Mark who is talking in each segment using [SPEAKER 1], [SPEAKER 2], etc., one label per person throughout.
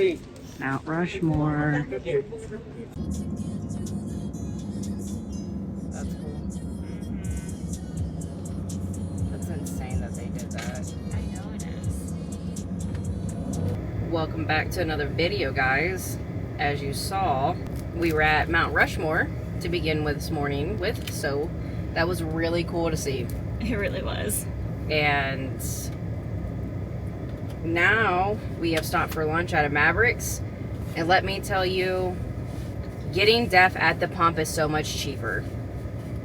[SPEAKER 1] Mount Rushmore.
[SPEAKER 2] That's cool. That's insane that they did that.
[SPEAKER 3] I know it is.
[SPEAKER 2] Welcome back to another video, guys. As you saw, we were at Mount Rushmore to begin with this morning with, so that was really cool to see.
[SPEAKER 3] It really was.
[SPEAKER 2] And now we have stopped for lunch at a Mavericks, and let me tell you, getting DEF at the pump is so much cheaper.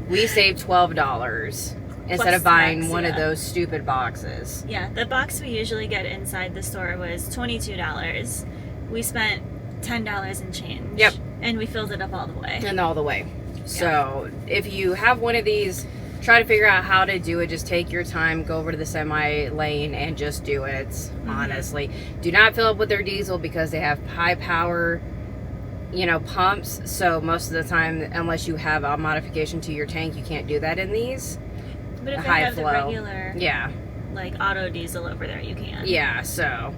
[SPEAKER 2] We saved $12 instead of buying
[SPEAKER 3] snacks,
[SPEAKER 2] one of
[SPEAKER 3] yeah.
[SPEAKER 2] those stupid boxes.
[SPEAKER 3] Yeah, the box we usually get inside the store was $22. We spent $10 and change.
[SPEAKER 2] Yep.
[SPEAKER 3] And we filled it up all the way.
[SPEAKER 2] And all the way. So if you have one of these, try to figure out how to do it. Just take your time, go over to the semi lane and just do it. Honestly, do not fill up with their diesel because they have high power, pumps. So most of the time, unless you have a modification to your tank, you can't do that in these.
[SPEAKER 3] But if they
[SPEAKER 2] High
[SPEAKER 3] have
[SPEAKER 2] flow.
[SPEAKER 3] the regular,
[SPEAKER 2] Yeah.
[SPEAKER 3] like auto diesel over there, you can.
[SPEAKER 2] Yeah. So,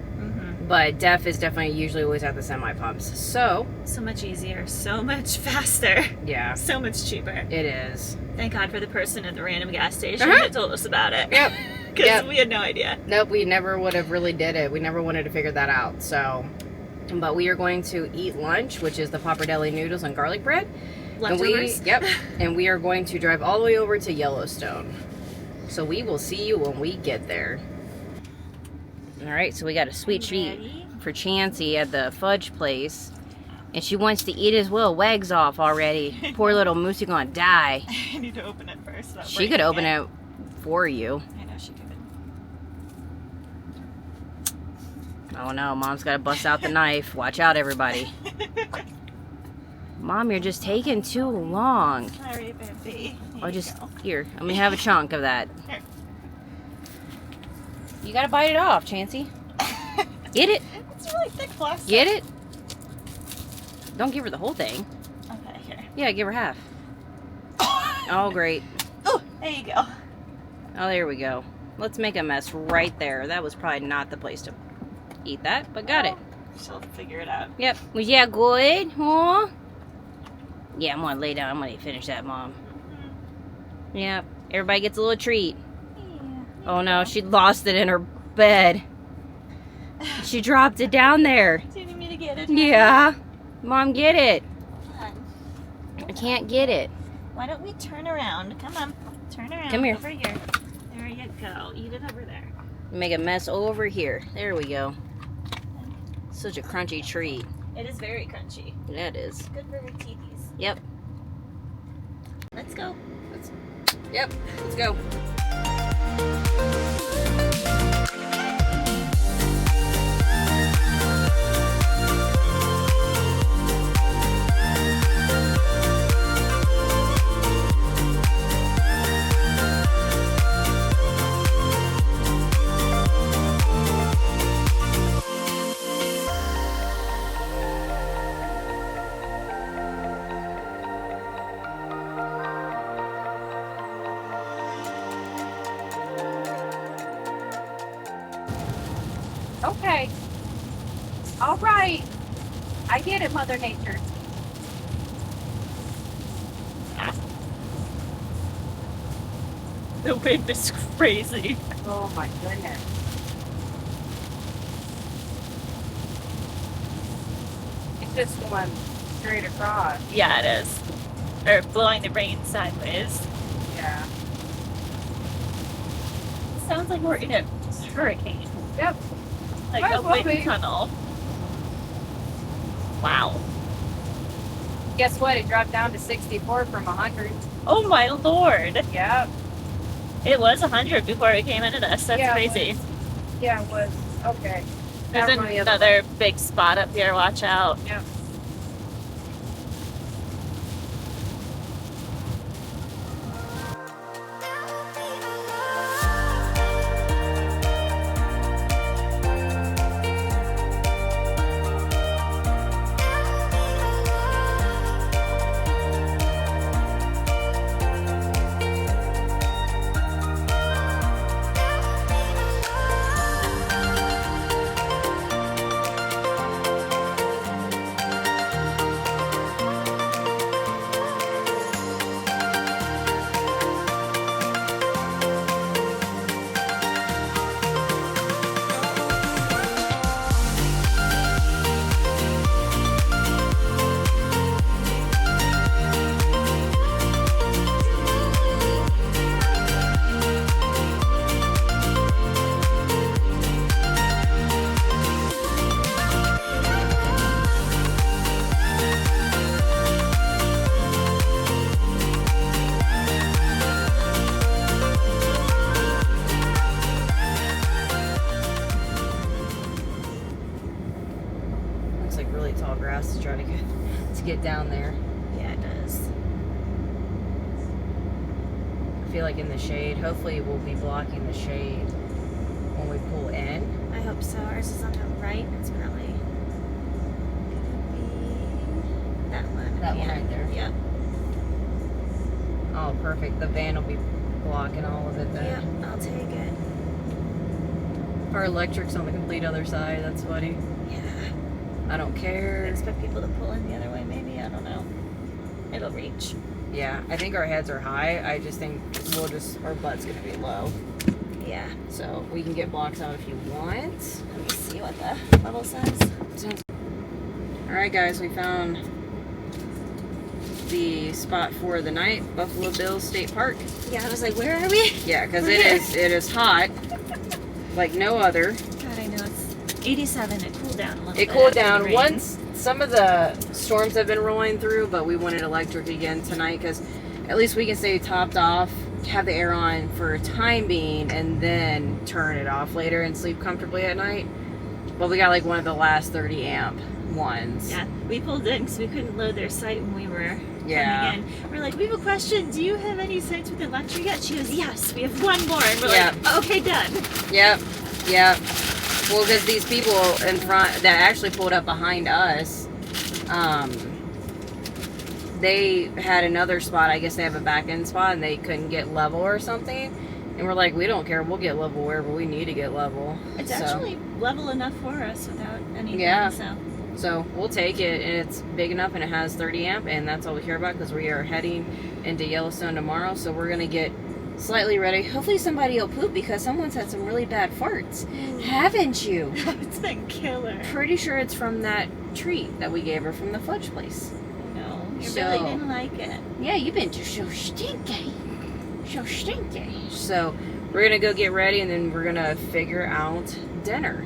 [SPEAKER 2] but DEF is definitely usually always at the semi pumps. So
[SPEAKER 3] much easier, so much faster,
[SPEAKER 2] yeah,
[SPEAKER 3] so much cheaper.
[SPEAKER 2] it is.
[SPEAKER 3] Thank God for the person at the random gas station that told us about it.
[SPEAKER 2] Yep.
[SPEAKER 3] Because we had no idea.
[SPEAKER 2] Nope, we never would have really did it. We never wanted to figure that out. So, but we are going to eat lunch, which is the pappardelle noodles and garlic bread.
[SPEAKER 3] Leftovers.
[SPEAKER 2] And we are going to drive all the way over to Yellowstone. So we will see you when we get there. All right, so we got a sweet treat for Chancy at the fudge place. And she wants to eat as well. Wags off already. Poor little Moosey gonna die.
[SPEAKER 3] I need to open it first.
[SPEAKER 2] She could open it for you.
[SPEAKER 3] I know she could.
[SPEAKER 2] Oh no, Mom's gotta bust out the knife. Watch out, everybody. Mom, you're just taking too long.
[SPEAKER 3] Sorry, baby.
[SPEAKER 2] Or just, here, let me have a chunk of that.
[SPEAKER 3] Here.
[SPEAKER 2] You gotta bite it off, Chancy. Get it.
[SPEAKER 3] It's really thick plastic.
[SPEAKER 2] Get it. Don't give her the whole thing.
[SPEAKER 3] Okay, here.
[SPEAKER 2] Yeah, give her half. Oh, great.
[SPEAKER 3] Oh, there you go.
[SPEAKER 2] Oh, there we go. Let's make a mess right there. That was probably not the place to eat that, but got it.
[SPEAKER 3] She'll figure it out.
[SPEAKER 2] Yep. Was that good? Huh? Yeah, I'm gonna lay down. I'm gonna finish that, Mom. Yep. Everybody gets a little treat. Oh no, she lost it in her bed. She dropped it down there.
[SPEAKER 3] Do you need me to get it?
[SPEAKER 2] Yeah. Mom, get it.
[SPEAKER 3] Come
[SPEAKER 2] I can't get it.
[SPEAKER 3] Why don't we turn around? Come on. Turn around.
[SPEAKER 2] Come here.
[SPEAKER 3] Over here. There you go. Eat it over there.
[SPEAKER 2] Make a mess over here. There we go. Such a crunchy treat.
[SPEAKER 3] It is very crunchy.
[SPEAKER 2] Yeah, it is.
[SPEAKER 3] Good for her teethies.
[SPEAKER 2] Yep.
[SPEAKER 3] Let's go.
[SPEAKER 2] Yep. Let's go.
[SPEAKER 1] Okay. All right. I get it, Mother Nature.
[SPEAKER 3] The wind is crazy.
[SPEAKER 1] Oh my goodness. It's just going straight across.
[SPEAKER 3] Yeah, it is. Or blowing the rain sideways.
[SPEAKER 1] Yeah.
[SPEAKER 3] Sounds like we're in a hurricane.
[SPEAKER 1] Yep.
[SPEAKER 3] Like
[SPEAKER 1] Might
[SPEAKER 3] a
[SPEAKER 1] as well
[SPEAKER 3] wind
[SPEAKER 1] be.
[SPEAKER 3] tunnel. Wow.
[SPEAKER 1] Guess what? It dropped down to 64 from 100.
[SPEAKER 3] Oh my lord.
[SPEAKER 1] Yep.
[SPEAKER 3] It was 100 before it came into this. That's
[SPEAKER 1] Yeah, it
[SPEAKER 3] crazy.
[SPEAKER 1] Yeah, it was. Okay.
[SPEAKER 3] There's
[SPEAKER 1] That reminds me of-
[SPEAKER 3] another big spot up here. Watch out.
[SPEAKER 1] Yep.
[SPEAKER 2] get down there.
[SPEAKER 3] Yeah, it does.
[SPEAKER 2] I feel like in the shade, hopefully we'll be blocking the shade when we pull in.
[SPEAKER 3] I hope so. Ours is on the right. It's probably gonna be that one.
[SPEAKER 2] That one right there.
[SPEAKER 3] Yep.
[SPEAKER 2] Oh, perfect. The van will be blocking all of it then.
[SPEAKER 3] Yep, I'll take it.
[SPEAKER 2] Our electric's on the complete other side. That's funny.
[SPEAKER 3] Yeah.
[SPEAKER 2] I don't
[SPEAKER 3] I
[SPEAKER 2] care.
[SPEAKER 3] expect people to pull in the other way, maybe. I don't know. It'll reach.
[SPEAKER 2] Yeah, I think our heads are high. I just think our butt's gonna be low.
[SPEAKER 3] Yeah.
[SPEAKER 2] So we can get blocks out if you want.
[SPEAKER 3] Let me see what the level says.
[SPEAKER 2] Alright guys, we found the spot for the night, Buffalo Bills State Park.
[SPEAKER 3] Yeah, I was like, where are we?
[SPEAKER 2] Yeah, because it is hot, like no other.
[SPEAKER 3] God, I know it's 87. It cooled down a little bit.
[SPEAKER 2] It cooled
[SPEAKER 3] after the
[SPEAKER 2] down
[SPEAKER 3] rain.
[SPEAKER 2] once some of the storms have been rolling through, but we wanted electric again tonight because at least we can stay topped off, have the air on for a time being, and then turn it off later and sleep comfortably at night. But we got like one of the last 30 amp ones.
[SPEAKER 3] Yeah, we pulled in because we couldn't load their site when we were
[SPEAKER 2] Yeah.
[SPEAKER 3] coming in. We're like, we have a question. Do you have any sites with electric yet? She goes, yes, we have one more. And we're like, okay, done.
[SPEAKER 2] Yep. Well, because these people in front that actually pulled up behind us, they had another spot. I guess they have a back end spot and they couldn't get level or something. And we're like, we don't care. We'll get level wherever we need to get level.
[SPEAKER 3] It's
[SPEAKER 2] So-
[SPEAKER 3] actually level enough for us without anything.
[SPEAKER 2] Yeah.
[SPEAKER 3] So
[SPEAKER 2] So we'll take it, and it's big enough, and it has 30 amp, and that's all we care about because we are heading into Yellowstone tomorrow. So we're gonna get slightly ready. Hopefully somebody will poop because someone's had some really bad farts, haven't you?
[SPEAKER 3] it's been killer.
[SPEAKER 2] Pretty sure it's from that treat that we gave her from the fudge place.
[SPEAKER 3] No, you
[SPEAKER 2] So-
[SPEAKER 3] really didn't like it.
[SPEAKER 2] Yeah, you've been just so stinky, so stinky. So we're gonna go get ready, and then we're gonna figure out dinner.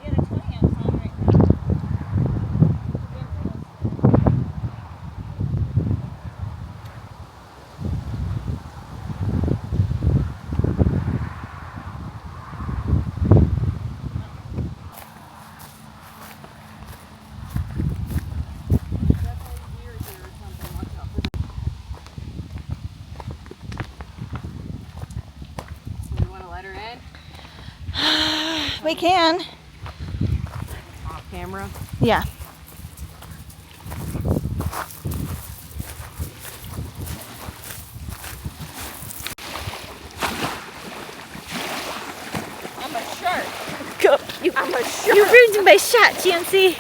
[SPEAKER 3] Yeah, the 20 ounce on right now.
[SPEAKER 2] We want to let her in
[SPEAKER 3] We can.
[SPEAKER 2] off camera.
[SPEAKER 3] Yeah.
[SPEAKER 2] I'm a shark.
[SPEAKER 3] Go.
[SPEAKER 2] I'm a shark.
[SPEAKER 3] You ruined my shot, Chancy.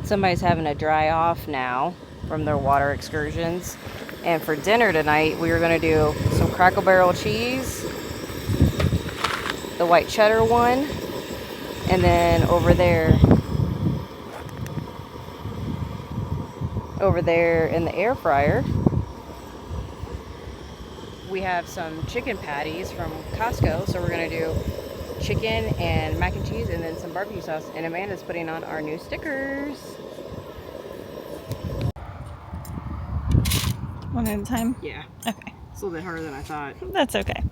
[SPEAKER 2] Somebody's having a dry off now from their water excursions. And for dinner tonight, we are going to do some Cracker Barrel cheese, the white cheddar one, and then over there in the air fryer, we have some chicken patties from Costco. So we're going to do chicken and mac and cheese and then some barbecue sauce. And Amanda's putting on our new stickers.
[SPEAKER 3] One at a time?
[SPEAKER 2] Yeah,
[SPEAKER 3] Okay.
[SPEAKER 2] it's a little bit harder than I thought.
[SPEAKER 3] That's okay.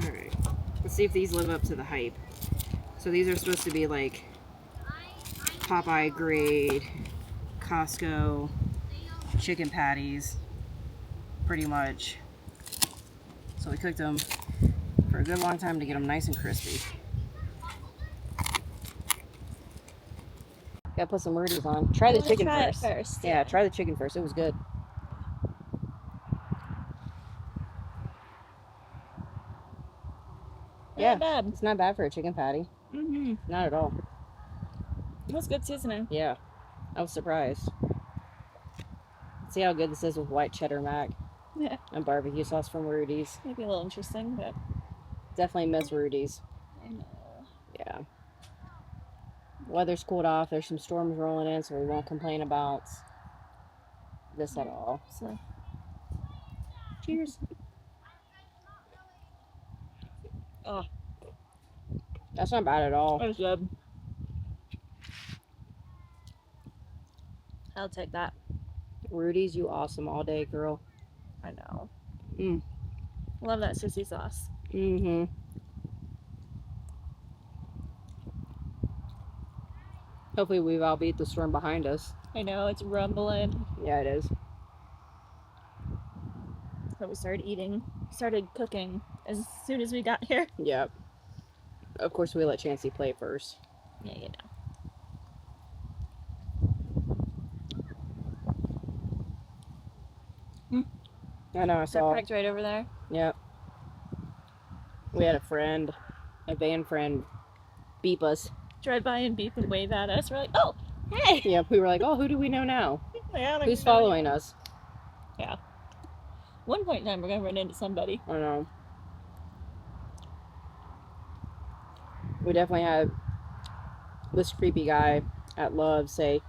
[SPEAKER 2] Alright, let's see if these live up to the hype. So these are supposed to be like Popeye grade, Costco chicken patties, pretty much. So we cooked them for a good long time to get them nice and crispy. Gotta put some Rudy's on. Try the
[SPEAKER 3] Let's
[SPEAKER 2] chicken
[SPEAKER 3] try
[SPEAKER 2] first.
[SPEAKER 3] it first.
[SPEAKER 2] Yeah, try the chicken first. It was good. Yeah,
[SPEAKER 3] Not bad.
[SPEAKER 2] it's not bad for a chicken patty.
[SPEAKER 3] Mm-hmm.
[SPEAKER 2] Not at all.
[SPEAKER 3] That's good seasoning.
[SPEAKER 2] Yeah, I was surprised. See how good this is with white cheddar mac
[SPEAKER 3] Yeah.
[SPEAKER 2] and barbecue sauce from Rudy's.
[SPEAKER 3] Maybe a little interesting, but
[SPEAKER 2] Definitely miss Rudy's.
[SPEAKER 3] I know.
[SPEAKER 2] Yeah. Weather's cooled off. There's some storms rolling in, so we won't complain about this at all.
[SPEAKER 3] So,
[SPEAKER 2] Cheers.
[SPEAKER 3] oh,
[SPEAKER 2] That's not bad at all.
[SPEAKER 3] that was good. I'll take that.
[SPEAKER 2] Rudy's, you awesome all day, girl.
[SPEAKER 3] I know.
[SPEAKER 2] Mm.
[SPEAKER 3] Love that sissy sauce.
[SPEAKER 2] Mm-hmm. Hopefully we've all beat the storm behind us.
[SPEAKER 3] I know, it's rumbling.
[SPEAKER 2] Yeah, it is.
[SPEAKER 3] So we started cooking as soon as we got here.
[SPEAKER 2] Yep. Of course, we let Chancy play first.
[SPEAKER 3] Yeah, you know.
[SPEAKER 2] I know, I
[SPEAKER 3] They're
[SPEAKER 2] saw.
[SPEAKER 3] packed right over there.
[SPEAKER 2] Yep. We had a van friend, beep us.
[SPEAKER 3] Drive by and beep and wave at us. We're like, oh, hey!
[SPEAKER 2] Yep, we were like, oh, who do we know now?
[SPEAKER 3] Yeah, like,
[SPEAKER 2] Who's following us?
[SPEAKER 3] Yeah. One point in time, we're going to run into somebody.
[SPEAKER 2] I know. We definitely had this creepy guy at Love say,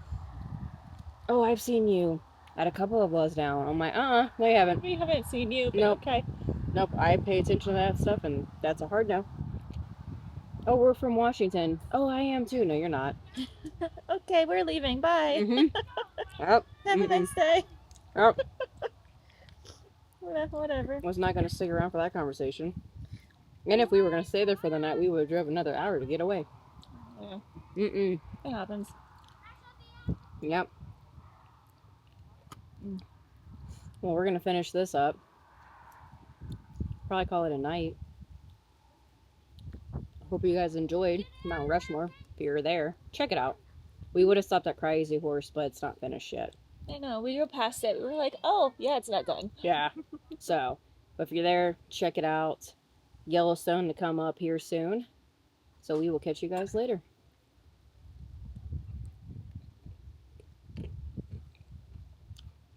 [SPEAKER 2] oh, I've seen you at a couple of Loves now. I'm like, no, you haven't.
[SPEAKER 3] We haven't seen you, but
[SPEAKER 2] Nope.
[SPEAKER 3] okay.
[SPEAKER 2] Nope, I pay attention to that stuff, and that's a hard no. Oh, we're from Washington. Oh, I am too. No, you're not.
[SPEAKER 3] Okay, we're leaving. Bye.
[SPEAKER 2] Mm-hmm. Yep.
[SPEAKER 3] Have a nice day.
[SPEAKER 2] Yep.
[SPEAKER 3] Whatever.
[SPEAKER 2] Was not going to stick around for that conversation. And if we were going to stay there for the night, we would have drove another hour to get away.
[SPEAKER 3] Yeah,
[SPEAKER 2] Mm-mm.
[SPEAKER 3] it happens.
[SPEAKER 2] Yep. Well, we're going to finish this up. Probably call it a night. Hope you guys enjoyed Mount Rushmore. If you're there, check it out. We would have stopped at Crazy Horse, but it's not finished yet.
[SPEAKER 3] I know. We drove past it. We were like, oh, yeah, it's not done.
[SPEAKER 2] Yeah. So, but if you're there, check it out. Yellowstone to come up here soon. So we will catch you guys later.